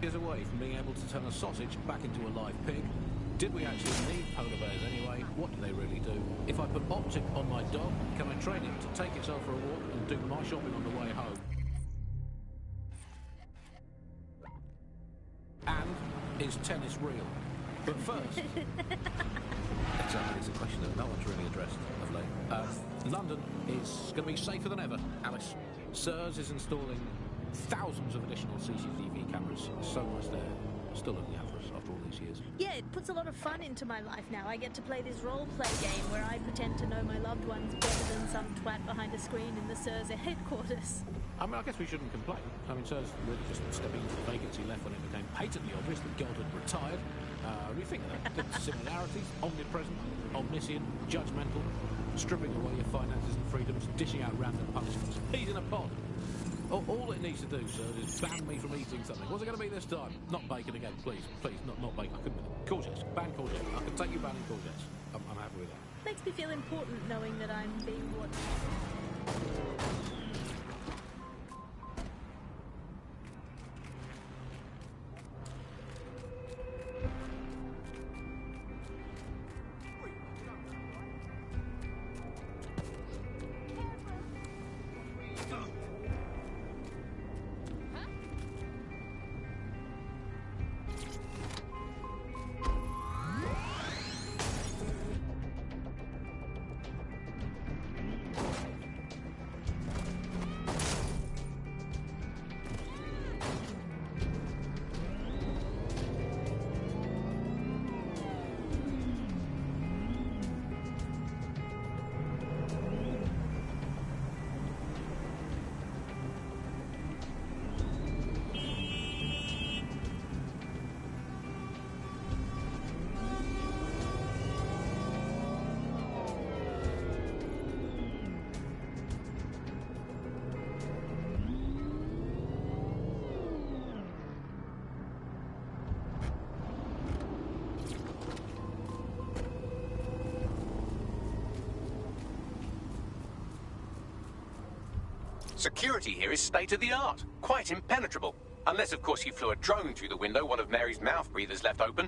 Years away from being able to turn a sausage back into a live pig. Did we actually need polar bears anyway? What do they really do? If I put optic on my dog, can I train it to take itself for a walk and do my shopping on the way home? And is tennis real? But first... Exactly, it's a question that no one's really addressed of late. London is going to be safer than ever, Alice. SIRS is installing thousands of additional CCTV cameras. So much there. Still looking out for us after all these years. Yeah, it puts a lot of fun into my life now. I get to play this role-play game where I pretend to know my loved ones better than some twat behind a screen in the SIRS headquarters. I mean, I guess we shouldn't complain. I mean, SIRS really just stepping into the vacancy left when it became patently obvious that God had retired. Rethink that. The similarities, omnipresent, omniscient, judgmental, stripping away your finances and freedoms, dishing out random punishments. He's in a pod. All it needs to do, sir, is ban me from eating something. What's it going to be this time? Not bacon again, please. Please, not bacon. I couldn't... Courgettes. Ban courgettes. I can take you banning courgettes. I'm happy with that. Makes me feel important knowing that I'm being watched. Security here is state-of-the-art, quite impenetrable. Unless, of course, you flew a drone through the window one of Mary's mouth breathers left open.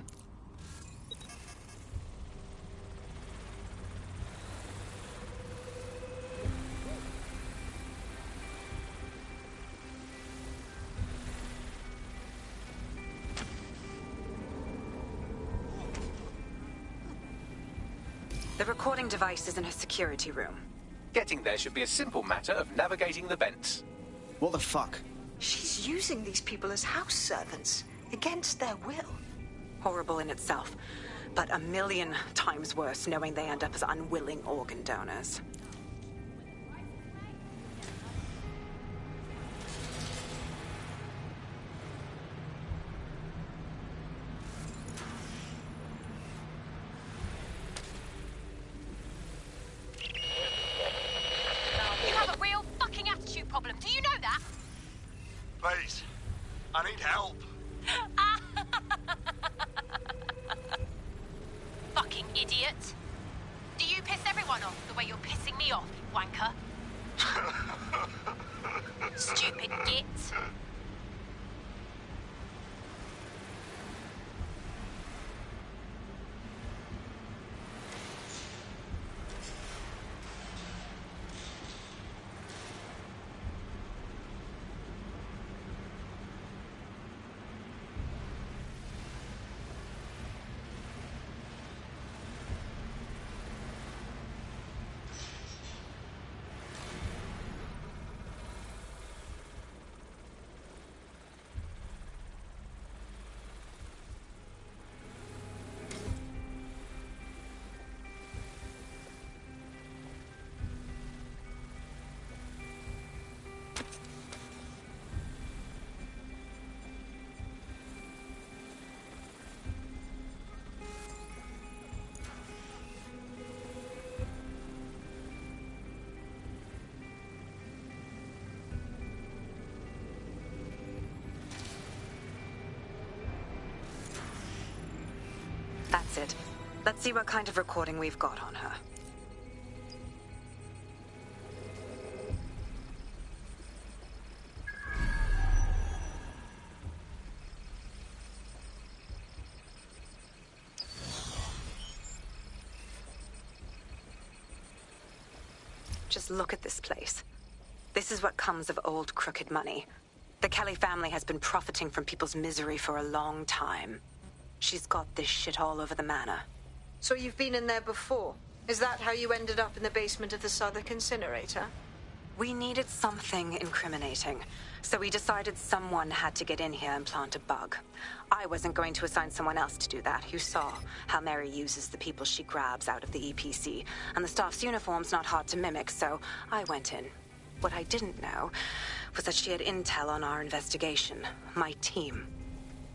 The recording device is in her security room. Getting there should be a simple matter of navigating the vents. What the fuck? She's using these people as house servants, against their will. Horrible in itself, but a million times worse knowing they end up as unwilling organ donors. Please, I need help. Fucking idiot. Do you piss everyone off the way you're pissing me off, you wanker? Stupid git. That's it. Let's see what kind of recording we've got on her. Just look at this place. This is what comes of old crooked money. The Kelly family has been profiting from people's misery for a long time. She's got this shit all over the manor. So you've been in there before? Is that how you ended up in the basement of the Southwark incinerator? We needed something incriminating, so we decided someone had to get in here and plant a bug. I wasn't going to assign someone else to do that. You saw how Mary uses the people she grabs out of the EPC, and the staff's uniform's not hard to mimic, so I went in. What I didn't know was that she had intel on our investigation, my team.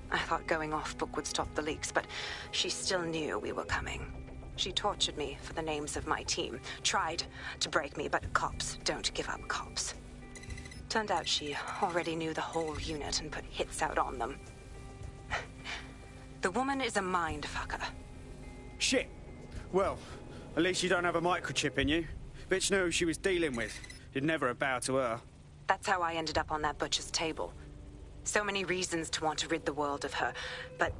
I thought going off book would stop the leaks, but she still knew we were coming. She tortured me for the names of my team, tried to break me, but cops don't give up cops. Turned out she already knew the whole unit and put hits out on them. The woman is a mind fucker. Shit. Well, at least you don't have a microchip in you. Bitch knew who she was dealing with. You'd never bow to her. That's how I ended up on that butcher's table. So many reasons to want to rid the world of her, but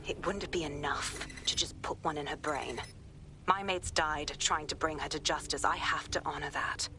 it wouldn't be enough to just put one in her brain. My mates died trying to bring her to justice. I have to honor that.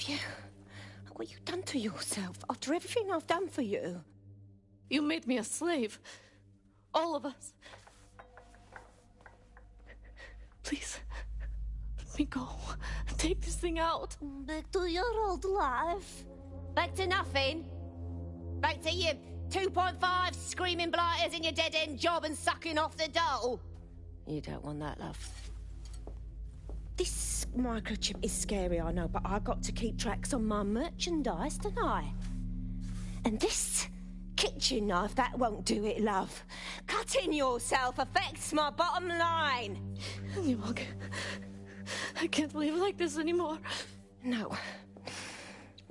Have you? What have you done to yourself after everything I've done for you? You made me a slave. All of us. Please, let me go. Take this thing out. Back to your old life. Back to nothing. Back to you 2.5 screaming blighters in your dead-end job and sucking off the dole. You don't want that, love. This microchip is scary, I know, but I've got to keep tracks on my merchandise, don't I? And this kitchen knife, that won't do it, love. Cutting yourself affects my bottom line. Look, I can't live like this anymore. No.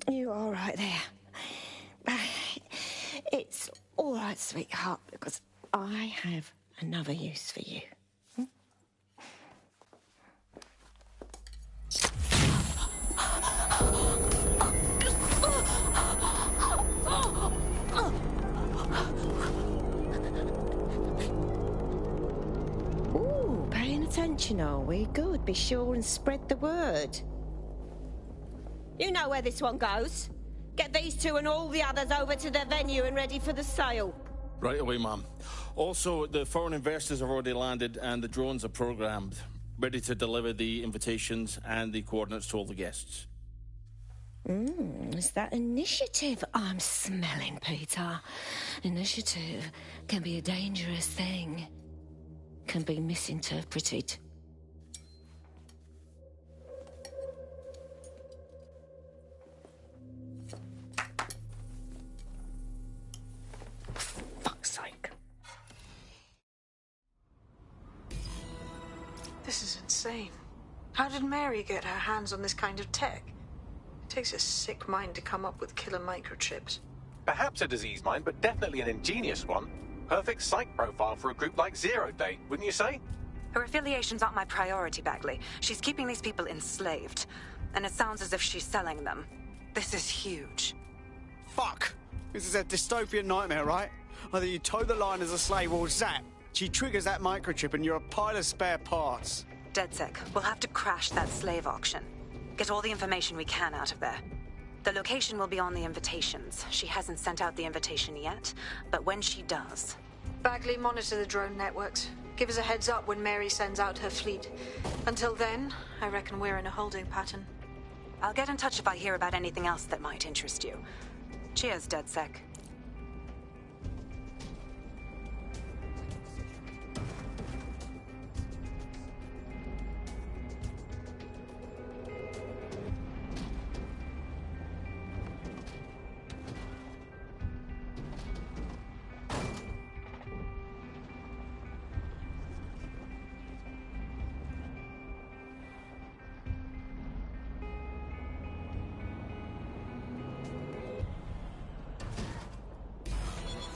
You're all right there. It's all right, sweetheart, because I have another use for you. Ooh, paying attention, are we? Good. Be sure and spread the word. You know where this one goes. Get these two and all the others over to the venue and ready for the sale. Right away, Ma'am. Also, the foreign investors have already landed and the drones are programmed, ready to deliver the invitations and the coordinates to all the guests. Is that initiative I'm smelling, Peter? Initiative can be a dangerous thing. Can be misinterpreted. Fuck's sake. This is insane. How did Mary get her hands on this kind of tech? It takes a sick mind to come up with killer microchips. Perhaps a disease mind, but definitely an ingenious one. Perfect psych profile for a group like Zero Day, wouldn't you say? Her affiliations aren't my priority, Bagley. She's keeping these people enslaved. And it sounds as if she's selling them. This is huge. Fuck! This is a dystopian nightmare, right? Either you toe the line as a slave or zap. She triggers that microchip and you're a pile of spare parts. DedSec, we'll have to crash that slave auction. Get all the information we can out of there. The location will be on the invitations. She hasn't sent out the invitation yet, but when she does... Bagley, monitor the drone networks. Give us a heads up when Mary sends out her fleet. Until then, I reckon we're in a holding pattern. I'll get in touch if I hear about anything else that might interest you. Cheers, DedSec.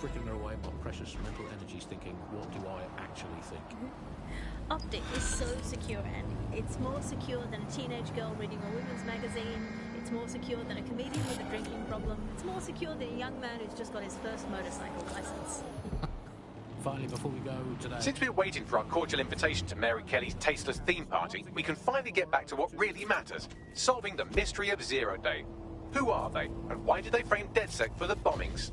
Frittering away my precious mental energies thinking, what do I actually think? Optic is so secure, Andy. It's more secure than a teenage girl reading a women's magazine. It's more secure than a comedian with a drinking problem. It's more secure than a young man who's just got his first motorcycle license. Finally, before we go today... Since we're waiting for our cordial invitation to Mary Kelly's tasteless theme party, we can finally get back to what really matters, solving the mystery of Zero Day. Who are they, and why did they frame DedSec for the bombings?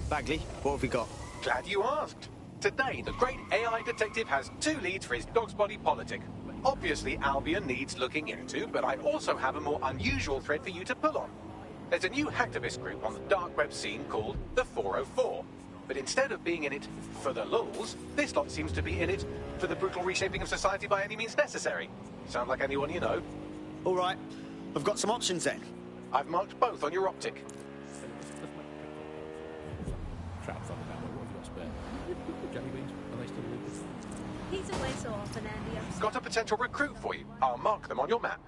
Bagley, what have we got? Glad you asked. Today, the great AI detective has 2 leads for his dog's body politic. Obviously, Albion needs looking into, but I also have a more unusual thread for you to pull on. There's a new hacktivist group on the dark web scene called the 404. But instead of being in it for the lulz, this lot seems to be in it for the brutal reshaping of society by any means necessary. Sound like anyone you know? All right, I've got some options then. I've marked both on your optic. Trout from about what have you got spare? Jelly beans? Are they still legal? He's away so often, Andy. I'm Got a potential recruit for you. I'll mark them on your map.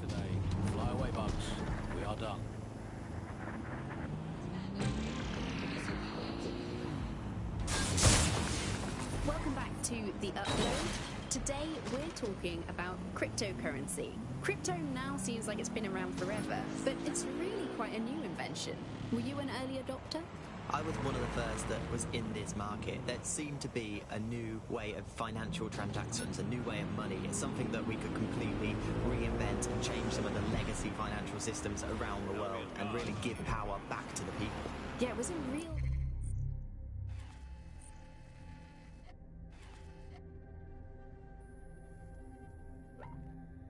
Today, fly away, bugs. We are done. Welcome back to The Upload. Today we're talking about cryptocurrency. Crypto now seems like it's been around forever, but it's really quite a new invention. Were you an early adopter? I was one of the first that was in this market. There seemed to be a new way of financial transactions, a new way of money. It's something that we could completely reinvent out and change some of the legacy financial systems around the world and really give power back to the people. Yeah, it was a real...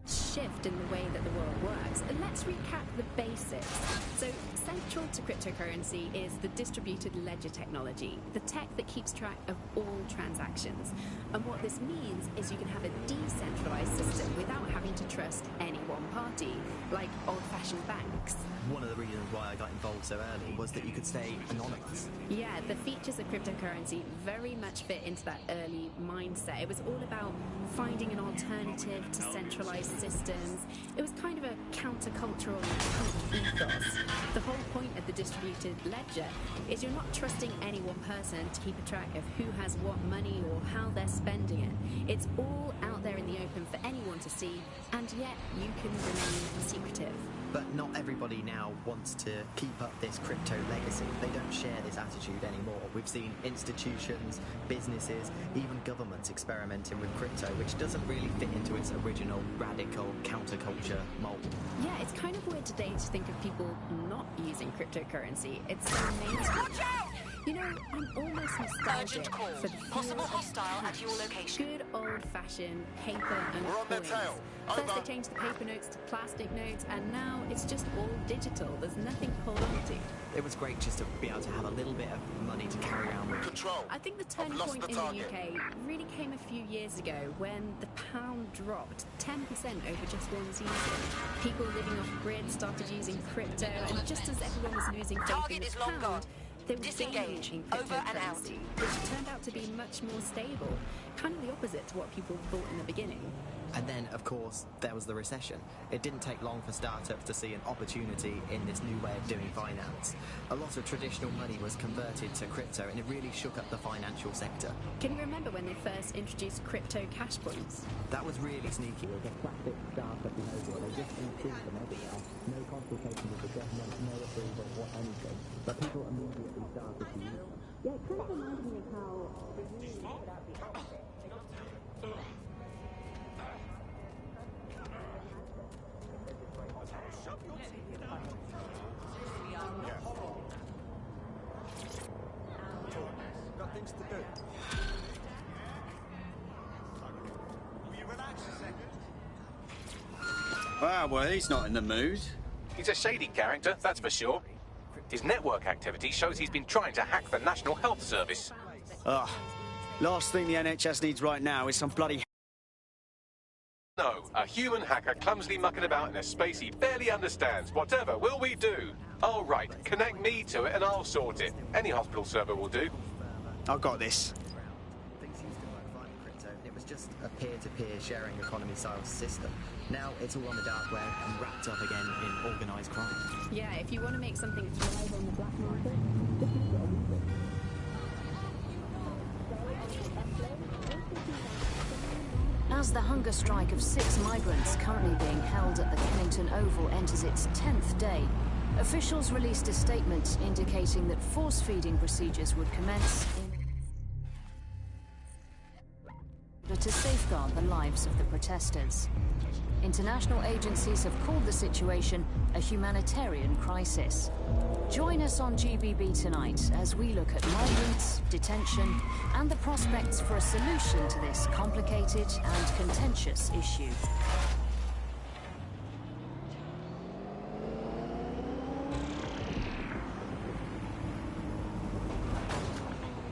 shift in the way that the world works. And let's recap the basics. So, central to cryptocurrency is the distributed ledger technology, the tech that keeps track of all transactions. And what this means is you can have a decentralized system without having to trust any one party, like old-fashioned banks. One of the reasons why I got involved so early was that you could stay anonymous. Yeah, the features of cryptocurrency very much fit into that early mindset. It was all about finding an alternative to centralized systems. It was kind of a countercultural ethos. The whole point of the distributed ledger is you're not trusting any one person to keep a track of who has what money or how they're spending it. It's all out there in the open for anyone to see, and yet you can remain secretive. But not everybody now wants to keep up this crypto legacy. They don't share this attitude anymore. We've seen institutions, businesses, even governments experimenting with crypto, which doesn't really fit into its original radical counterculture mold. Yeah, it's kind of weird today to think of people not using cryptocurrency. It's so mainstream. Watch out! You know, I'm almost nostalgic Urgent call. for the feel Possible of hostile cash. at your location. Good old-fashioned paper and We're on their coins. tail. First Over. they changed the paper notes to plastic notes, and now it's just all digital. There's nothing to hold on to. It was great just to be able to have a little bit of money to carry around with. Control. I think the turning I've lost point the in target. the UK really came a few years ago when the pound dropped 10% over just one season. People living off grid started using crypto, and just as everyone was losing faith Target in the is long pound, gone. they were Disengage. gaining Over and out. cryptocurrency, which turned out to be much more stable, kind of the opposite to what people thought in the beginning. And then, of course, there was the recession. It didn't take long for startups to see an opportunity in this new way of doing finance. A lot of traditional money was converted to crypto, and it really shook up the financial sector. Can you remember when they first introduced crypto cash points? That was really sneaky. It was a classic startup behavior. They just increased them everywhere. No consultation with the government, no approval or anything. But people immediately started to use them. Yeah, it kind of reminded me of how... Got things to do. Will you relax a second? Ah, well, he's not in the mood. He's a shady character, that's for sure. His network activity shows he's been trying to hack the National Health Service. Ugh. Last thing the NHS needs right now is some bloody... No, a human hacker clumsily mucking about in a space he barely understands. Whatever will we do? Oh, right. Connect me to it and I'll sort it. Any hospital server will do. I've got this. Things used to work fine in crypto. It was just a peer-to-peer sharing economy-style system. Now it's all on the dark web and wrapped up again in organised crime. Yeah, if you want to make something thrive on the black market, just use it on eBay. As the hunger strike of 6 migrants currently being held at the Kennington Oval enters its 10th day, officials released a statement indicating that force-feeding procedures would commence in order to safeguard the lives of the protesters. International agencies have called the situation a humanitarian crisis. Join us on GBB tonight as we look at migrants, detention, and the prospects for a solution to this complicated and contentious issue.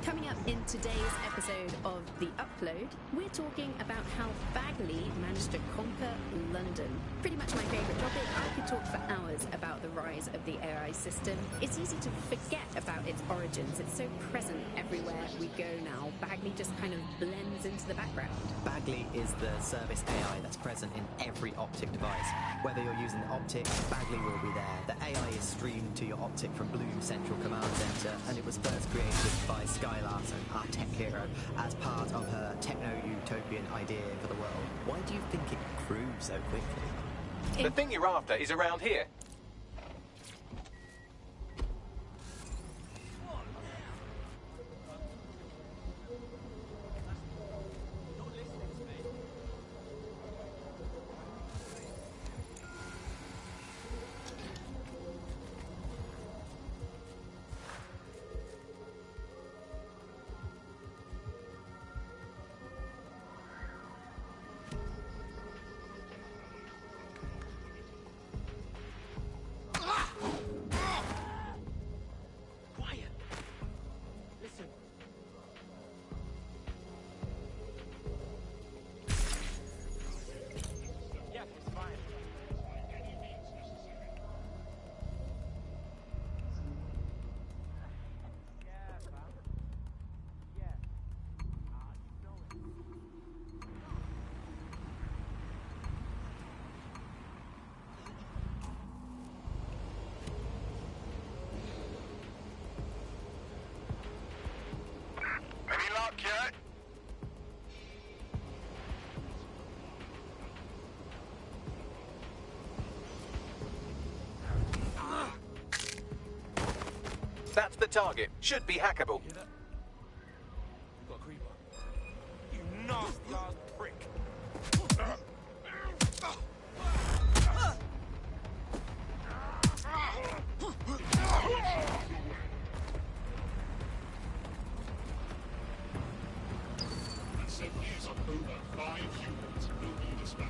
Coming up in today's episode of The Upload, we're talking about how Bagley managed to conquer London. Pretty much my favourite topic. I could talk for hours about the rise of the AI system. It's easy to forget about its origins. It's so present everywhere we go now. Bagley just kind of blends into the background. Bagley is the service AI that's present in every Optic device. Whether you're using the Optic, Bagley will be there. The AI is streamed to your Optic from Bloom Central Command Center, and it was first created by Sky Larson, our tech hero, as part of her techno-utopian idea for the world. Why do you think it grew so quickly? The thing you're after is around here. That's the target. Should be hackable. Got a creeper. You nasty ass prick. Assemblies of over 5 humans will be dispatched.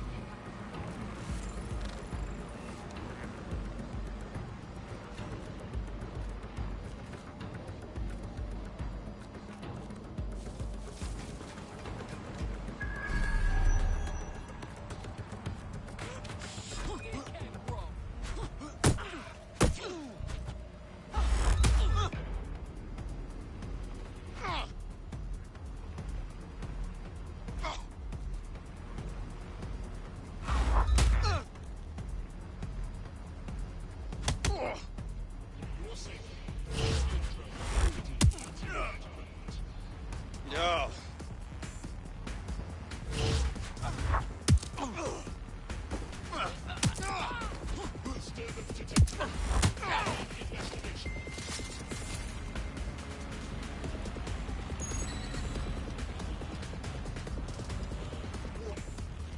Yeah.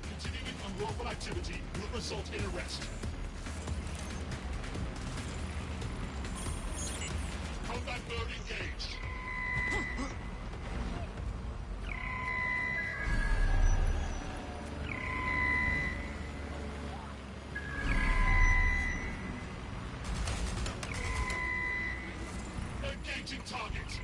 Continuing unlawful activity will result in arrest. Combat mode engaged. Engaging target.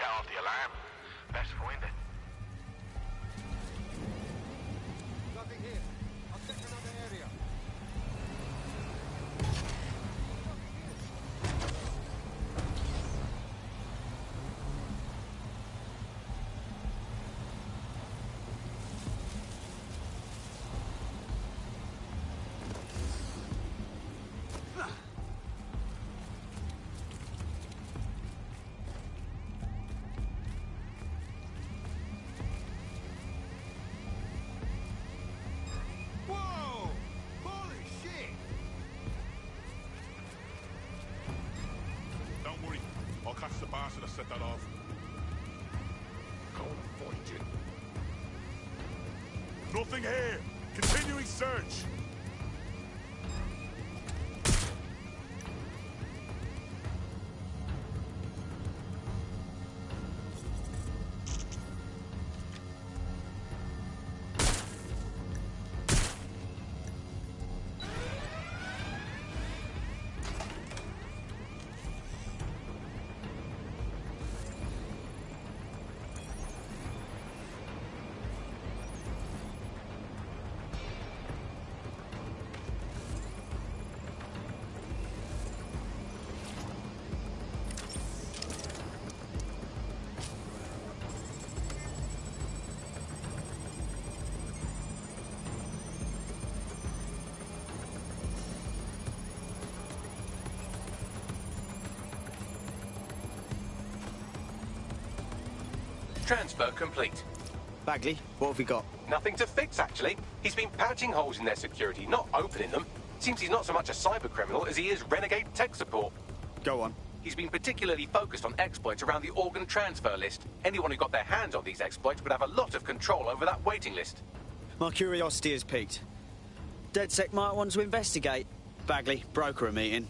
set off the alarm. Best find it. Nothing here. I'll check another area. Whoa! Holy shit! Don't worry. I'll catch the bastard that set that off. Go and find you. Nothing here. Continuing search. Transfer complete. Bagley, what have we got? Nothing to fix, actually. He's been patching holes in their security, not opening them. Seems he's not so much a cyber criminal as he is renegade tech support. Go on. He's been particularly focused on exploits around the organ transfer list. Anyone who got their hands on these exploits would have a lot of control over that waiting list. My curiosity is piqued. DedSec might want to investigate. Bagley, broker a meeting.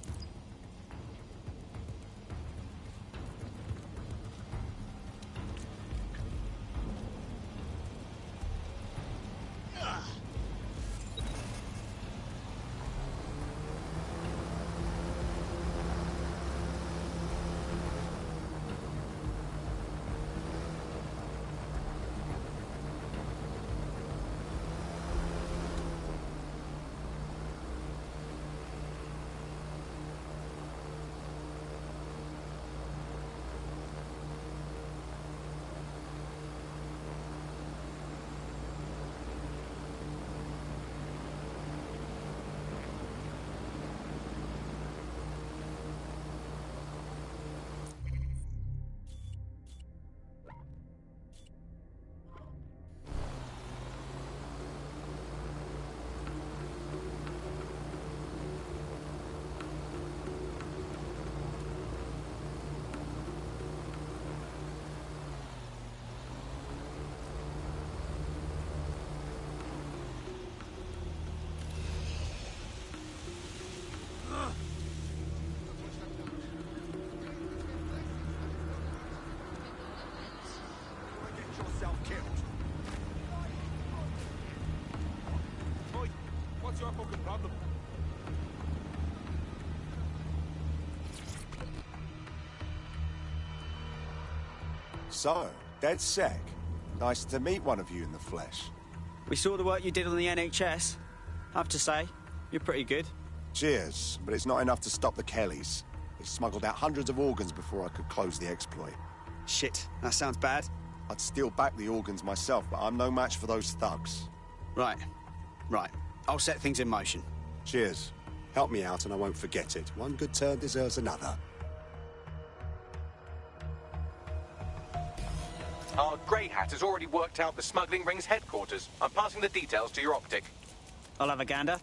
What's your fucking problem? So, DedSec. Nice to meet one of you in the flesh. We saw the work you did on the NHS. I have to say, you're pretty good. Cheers, but it's not enough to stop the Kellys. They smuggled out hundreds of organs before I could close the exploit. Shit, that sounds bad. I'd steal back the organs myself, but I'm no match for those thugs. Right. I'll set things in motion. Cheers. Help me out and I won't forget it. One good turn deserves another. Our Grey Hat has already worked out the smuggling ring's headquarters. I'm passing the details to your optic. I'll have a gander.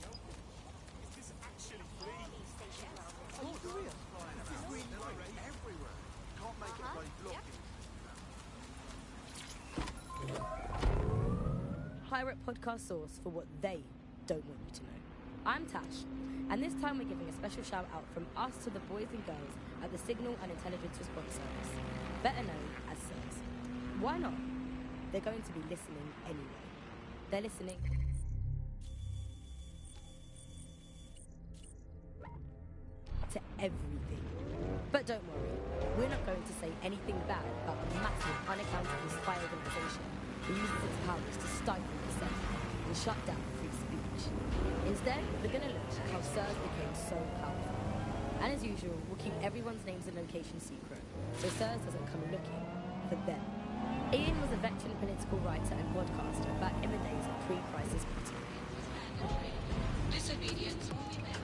Pirate podcast source for what they don't want you to know. I'm Tash, and this time we're giving a special shout out from us to the boys and girls at the Signal and Intelligence Response Service, better known as SIRS. Why not? They're going to be listening anyway. They're listening to everything. But don't worry, we're not going to say anything bad about a massive, unaccountable spy organisation who uses its powers to stifle dissent and shut down free speech. Instead, we're going to look at how SIRS became so powerful. And as usual, we'll keep everyone's names and location secret, so SIRS doesn't come looking for them. Ian was a veteran political writer and podcaster back in the days of pre-crisis Britain. Disobedience will be met.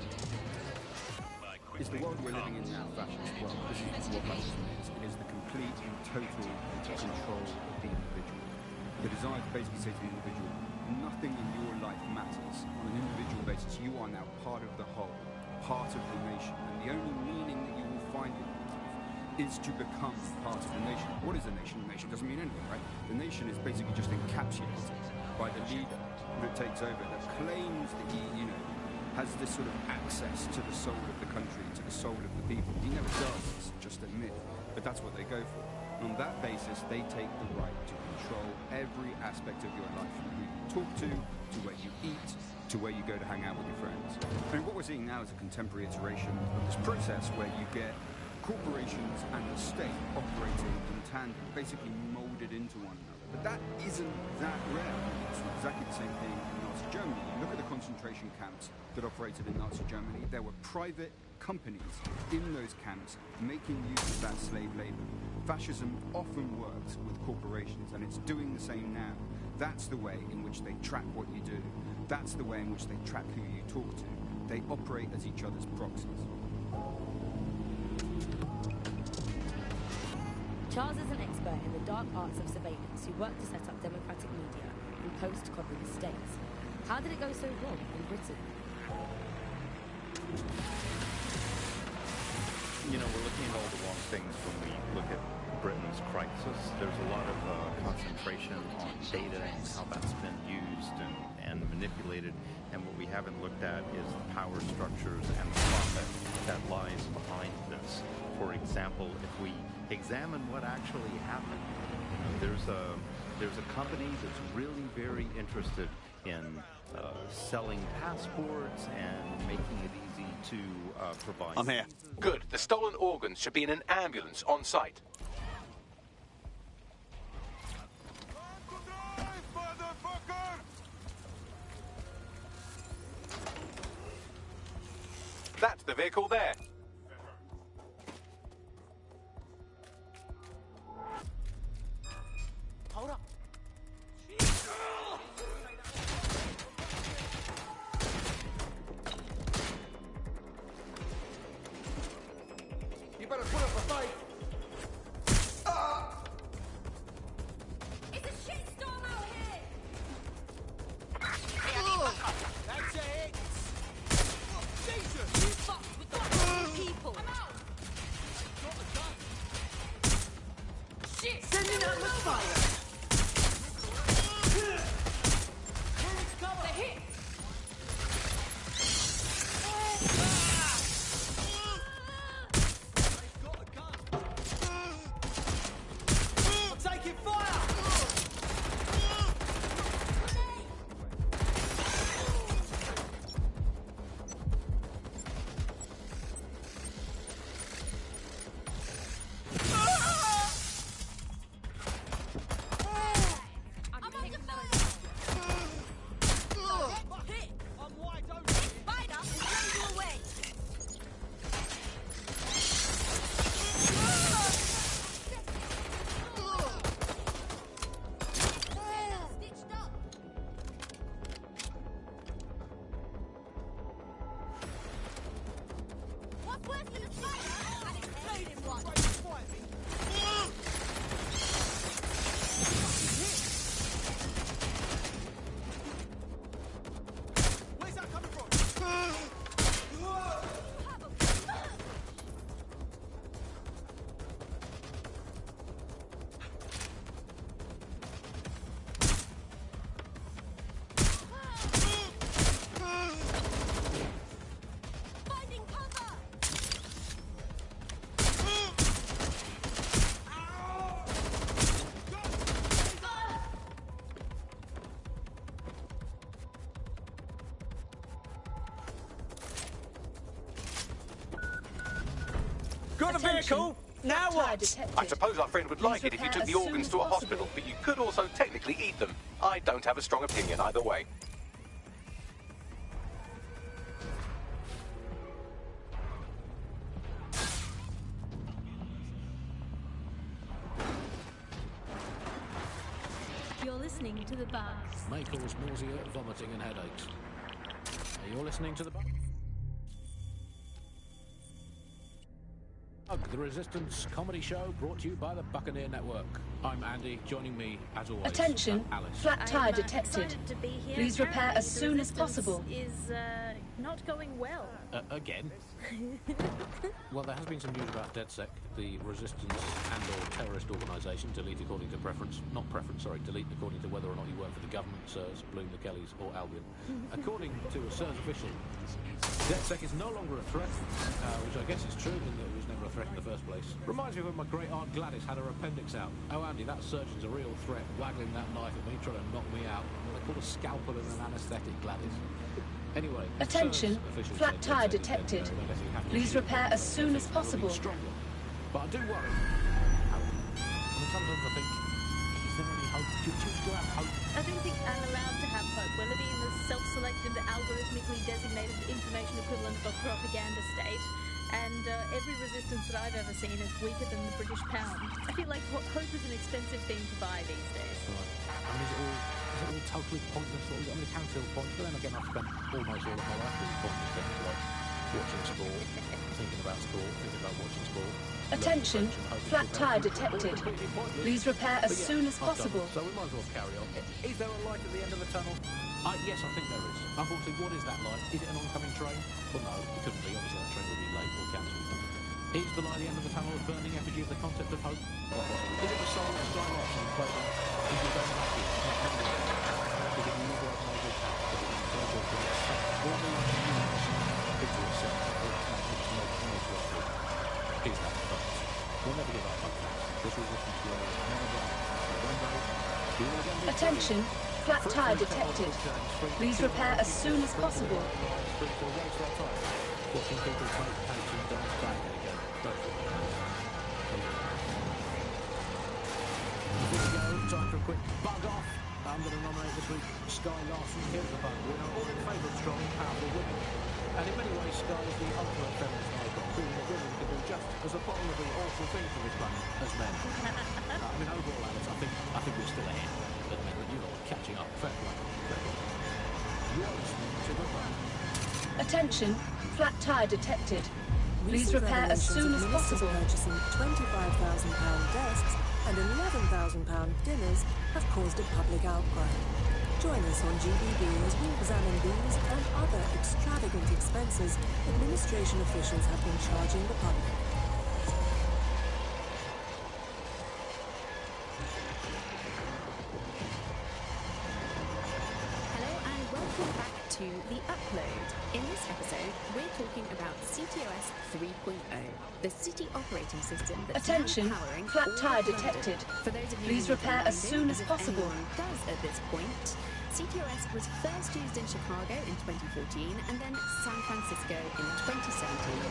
Is the world we're living in now fascist world? This is what fascism is. It is the complete and total control of the individual. The desire to basically say to the individual, nothing in your life matters. On an individual basis, you are now part of the whole, part of the nation. And the only meaning that you will find in life is to become part of the nation. What is a nation? A nation doesn't mean anything, right? The nation is basically just encapsulated by the leader that takes over, that claims that he, has this sort of access to the soul of the country, to the soul of the people. He never does, it's just a myth, but that's what they go for. And on that basis, they take the right to control every aspect of your life, from who you talk to where you eat, to where you go to hang out with your friends. And what we're seeing now is a contemporary iteration of this process where you get corporations and the state operating in tandem, basically molded into one another. But that isn't that rare. It's exactly the same thing in Nazi Germany. Look at the concentration camps that operated in Nazi Germany. There were private companies in those camps making use of that slave labor. Fascism often works with corporations, and it's doing the same now. That's the way in which they track what you do. That's the way in which they track who you talk to. They operate as each other's proxies. Charles is an expert in the dark arts of surveillance who worked to set up democratic media in post-communist states. How did it go so wrong in Britain? We're looking at all the wrong things when we look at Britain's crisis. There's a lot of concentration on data and how that's been used and manipulated. And what we haven't looked at is the power structures and the profit that lies behind this. For example, if we examine what actually happened, there's a company that's really very interested in selling passports and making it easy to provide. I'm here. Good. The stolen organs should be in an ambulance on site. That's the vehicle there. Hold up. You better put up a fight. It's a shitstorm out here. That's it. Jesus, you fucked with the got the vehicle. Now what? I suppose our friend would like it if you took the organs to a hospital, but you could also technically eat them. I don't have a strong opinion either way. You're listening to The Buzz. May cause nausea, vomiting and headaches. You're listening to The Buzz. The Resistance comedy show brought to you by the Buccaneer Network. I'm Andy, joining me, as always, Attention, Alice. flat tire detected. Excited to be here. Please repair Apparently as soon as Resistance possible. Is not going well. Again? Well, there has been some news about DedSec, the resistance and/or terrorist organisation, delete according to preference. Not preference, sorry, delete according to whether or not you work for the government, SIRS, Bloom, the Kellys, or Albion. According to a SIRS official, DedSec is no longer a threat, which I guess is true, in that it was never a threat in the first place. Reminds me of when my great aunt Gladys had her appendix out. Oh, Andy, that surgeon's a real threat, waggling that knife at me, trying to knock me out. Well, they call a scalpel and an anaesthetic, Gladys. Anyway, attention, flat tire detected. Please repair as soon as possible. But I do worry. I mean, sometimes I think, is there any hope? Do you still have hope? I don't think I'm allowed to have hope. We're living in the self-selected, algorithmically designated information equivalent of a propaganda state. And every resistance that I've ever seen is weaker than the British pound. I feel like hope is an expensive thing to buy these days. Right. I mean, is it all totally pointless? I mean, it can feel pointless, but then again, I've spent almost all of my life doing pointless things like watching sport, thinking about sport, thinking about watching sport. Attention, flat tire detected. Please repair as soon as possible. So we might as well carry on. Is there a light at the end of the tunnel? Yes, I think there is. Unfortunately, what is that light? Is it an oncoming train? Well, no, it couldn't be. Obviously, that train would be late or cancelled. Is the light at the end of the tunnel a burning effigy of the concept of hope? Is it the soul of Sky Larson quoting, "If you don't like it, it's not happening." Is it never a noble path? Is it incredible to accept all the light of the universe into itself? Or it's not its most worthwhil? Is that the focus? We'll never give up hope. This resistance will never give up. One day, we will again be Attention, flat tire detected. Please repair as soon as possible. Watching people take tanks and dance back again. Before we go, time for a quick bug off. I'm going to nominate this week Sky Larson. Here's the bug winner, all in favour of strong, powerful women. And in many ways, Sky is the ultimate feminist icon, proving that women can do just as abominably awful things to this planet as men. I mean, overall, Alex, I think we're still ahead. But you're not catching up. Fair play. You're listening to the bug. Attention, flat tire detected. Please repair as soon as possible. Purchasing £25,000 desks and £11,000 dinners have caused a public outcry. Join us on GBB as we examine these and other extravagant expenses administration officials have been charging the public. Hello and welcome back to The Upload. In this episode, we're talking about CTOS 3.0, the city operating system that's Attention, now powering flat all tire of London. detected. For those of you Please who repair don't as soon know, as if possible. anyone does at this point, CTOS was first used in Chicago in 2014 and then San Francisco in 2017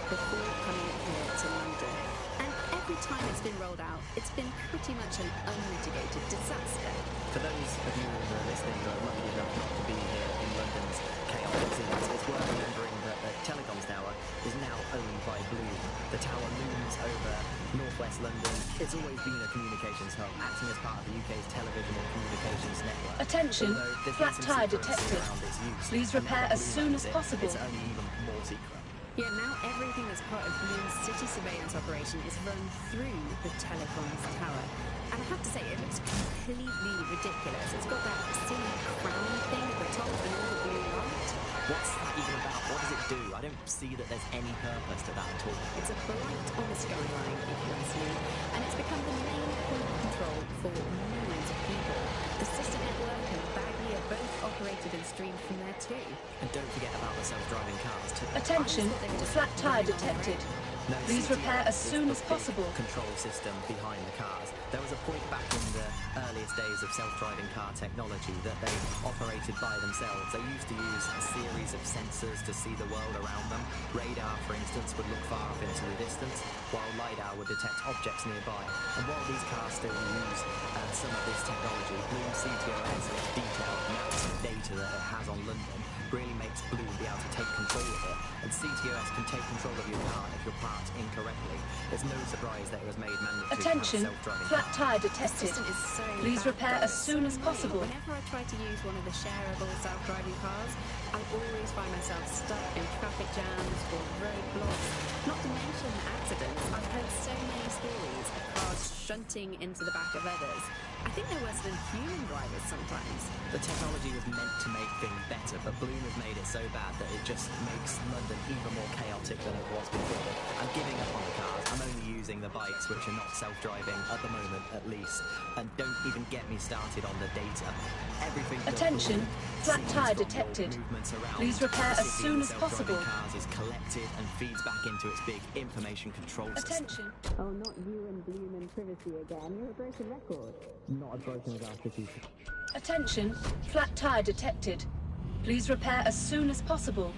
before coming here to London. And every time it's been rolled out, it's been pretty much an unmitigated disaster. For those of you who are listening who are lucky enough not to be here in London's chaotic scenes, it's worth remembering that the telecoms tower is now owned by Bloom. The tower looms over northwest London. It's always been a communications hub, acting as part of the UK's television and communications network. Attention, Although there's flat been some tire secrecy detected. around its use, Please and repair now that as Bloom soon owns as it, possible. It's only even more secret. Yeah, now everything that's part of Bloom's city surveillance operation is run through the telecoms tower. And I have to say, it looks completely ridiculous. It's got that silly crown thing at the top and all the blue light. What's that even about? What does it do? I don't see that there's any purpose to that at all. It's a blight on the skyline, if you ask me, and it's become the main point of control for millions of people. The sister network and Bagley are both operated and streamed from there too. And don't forget about the self-driving cars too. Attention, I just thought they were just flat tire running on their detected. own. No, Please CTOS repair as is soon the as big possible. control system behind the cars. There was a point back in the earliest days of self-driving car technology that they operated by themselves. They used to use a series of sensors to see the world around them. Radar, for instance, would look far off into the distance, while LiDAR would detect objects nearby. And while these cars still use some of this technology, Bloom CTOS and its detailed maps and data that it has on London really makes Bloom be able to take control of it. And CTOS can take control of your car if you're parked incorrectly. It's no surprise that it was made mandatory Attention, to have self-driving flat cars. tire The detected. system is so Please bad, repair though. as soon as possible. Whenever I try to use one of the shareable self-driving cars, I always find myself stuck in traffic jams or roadblocks. Not to mention accidents. I've heard so many stories of cars shunting into the back of others. I think they're worse than human drivers sometimes. The technology was meant to make things better, but Bloom has made it so bad that it just makes London even more chaotic than it was before. I'm giving up on the cars. I'm only using the bikes, which are not self-driving at the moment, at least. And don't even get me started on the data. Everything that Attention, Bloom flat sees tire from your detected. movements around Please repair the as city soon and as possible. self-driving cars is collected and feeds back into its big information control system. Attention. Oh, not you and Bloom and privacy again. You're a broken record. Not as broken as our city. Attention, flat tire detected. Please repair as soon as possible.